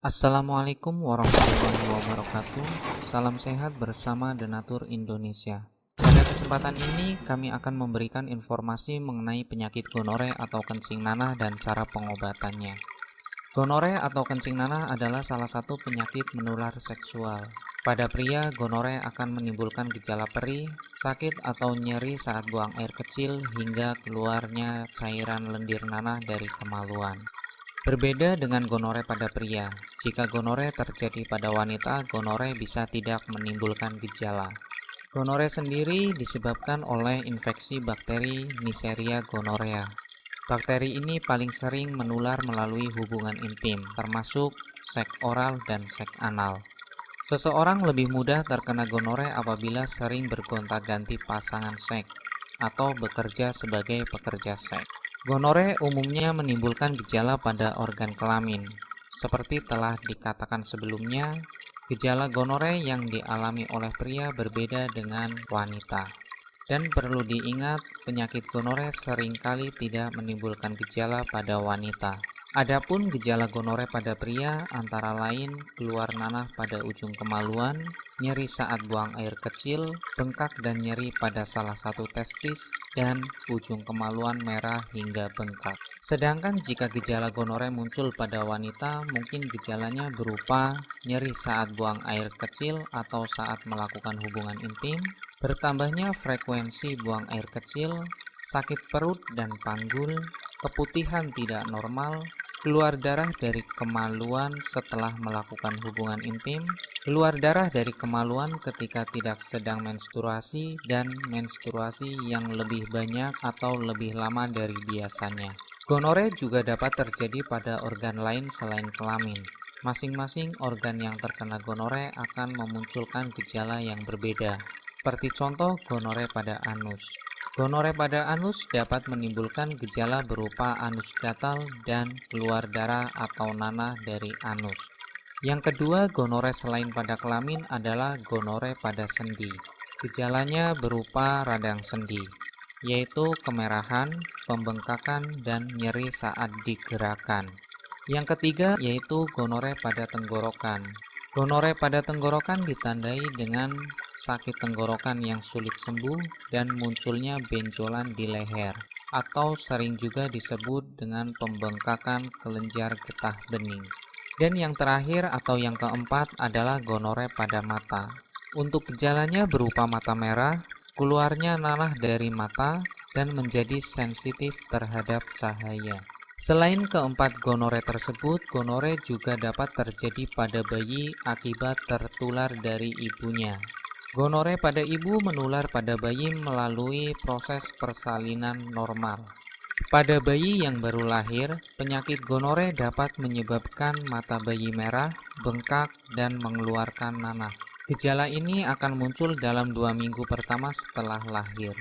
Assalamualaikum warahmatullahi wabarakatuh. Salam sehat bersama Denatur Indonesia. Pada kesempatan ini kami akan memberikan informasi mengenai penyakit gonore atau kencing nanah dan cara pengobatannya. Gonore atau kencing nanah adalah salah satu penyakit menular seksual. Pada pria, gonore akan menimbulkan gejala perih, sakit atau nyeri saat buang air kecil hingga keluarnya cairan lendir nanah dari kemaluan. Berbeda dengan gonore pada pria, jika gonore terjadi pada wanita, gonore bisa tidak menimbulkan gejala. Gonore sendiri disebabkan oleh infeksi bakteri Neisseria gonorrhea. Bakteri ini paling sering menular melalui hubungan intim, termasuk seks oral dan seks anal. Seseorang lebih mudah terkena gonore apabila sering bergonta-ganti pasangan seks atau bekerja sebagai pekerja seks. Gonore umumnya menimbulkan gejala pada organ kelamin. Seperti telah dikatakan sebelumnya, gejala gonore yang dialami oleh pria berbeda dengan wanita. Dan perlu diingat, penyakit gonore seringkali tidak menimbulkan gejala pada wanita. Adapun gejala gonore pada pria antara lain keluar nanah pada ujung kemaluan, nyeri saat buang air kecil, bengkak dan nyeri pada salah satu testis, dan ujung kemaluan merah hingga bengkak. Sedangkan jika gejala gonore muncul pada wanita, mungkin gejalanya berupa nyeri saat buang air kecil atau saat melakukan hubungan intim, bertambahnya frekuensi buang air kecil, sakit perut dan panggul, keputihan tidak normal, keluar darah dari kemaluan setelah melakukan hubungan intim, keluar darah dari kemaluan ketika tidak sedang menstruasi, dan menstruasi yang lebih banyak atau lebih lama dari biasanya. Gonore juga dapat terjadi pada organ lain selain kelamin. Masing-masing organ yang terkena gonore akan memunculkan gejala yang berbeda. Seperti contoh gonore pada anus. Gonore pada anus dapat menimbulkan gejala berupa anus gatal dan keluar darah atau nanah dari anus. Yang kedua, gonore selain pada kelamin adalah gonore pada sendi. Gejalanya berupa radang sendi, yaitu kemerahan, pembengkakan, dan nyeri saat digerakkan. Yang ketiga yaitu gonore pada tenggorokan. Gonore pada tenggorokan ditandai dengan sakit tenggorokan yang sulit sembuh dan munculnya benjolan di leher, atau sering juga disebut dengan pembengkakan kelenjar getah bening. Dan yang terakhir atau yang keempat adalah gonore pada mata. Untuk gejalanya berupa mata merah, keluarnya nanah dari mata, dan menjadi sensitif terhadap cahaya. Selain keempat gonore tersebut, gonore juga dapat terjadi pada bayi akibat tertular dari ibunya. Gonore pada ibu menular pada bayi melalui proses persalinan normal. Pada bayi yang baru lahir, penyakit gonore dapat menyebabkan mata bayi merah, bengkak, dan mengeluarkan nanah. Gejala ini akan muncul dalam 2 minggu pertama setelah lahir.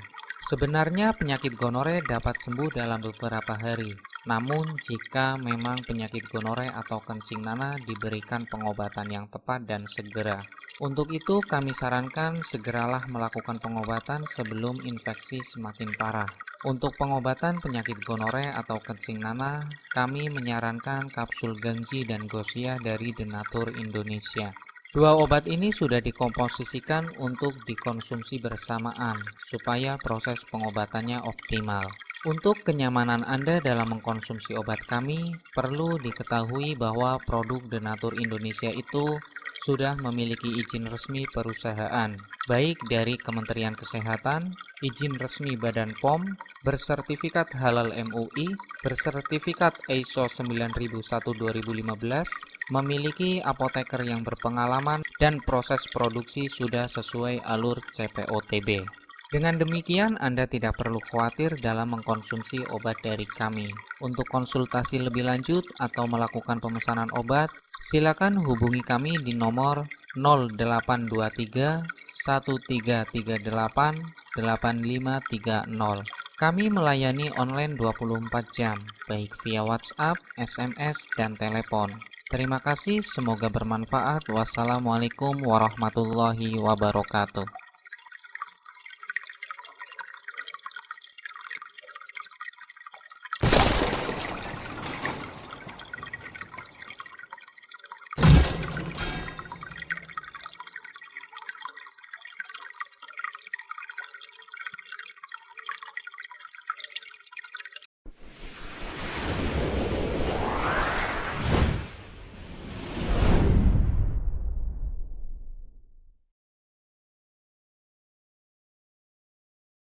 Sebenarnya penyakit gonore dapat sembuh dalam beberapa hari. Namun jika memang penyakit gonore atau kencing nanah diberikan pengobatan yang tepat dan segera. Untuk itu kami sarankan segeralah melakukan pengobatan sebelum infeksi semakin parah. Untuk pengobatan penyakit gonore atau kencing nanah, kami menyarankan kapsul Gangji dan Gosia dari Denatur Indonesia. Dua obat ini sudah dikomposisikan untuk dikonsumsi bersamaan supaya proses pengobatannya optimal. Untuk kenyamanan Anda dalam mengkonsumsi obat kami, perlu diketahui bahwa produk Denatur Indonesia itu sudah memiliki izin resmi perusahaan, baik dari Kementerian Kesehatan, izin resmi Badan POM, bersertifikat halal MUI, bersertifikat ISO 9001-2015, memiliki apoteker yang berpengalaman, dan proses produksi sudah sesuai alur CPOTB. Dengan demikian, Anda tidak perlu khawatir dalam mengkonsumsi obat dari kami. Untuk konsultasi lebih lanjut atau melakukan pemesanan obat, silakan hubungi kami di nomor 0823 1338 8530. Kami melayani online 24 jam, baik via WhatsApp, SMS, dan telepon. Terima kasih, semoga bermanfaat. Wassalamualaikum warahmatullahi wabarakatuh.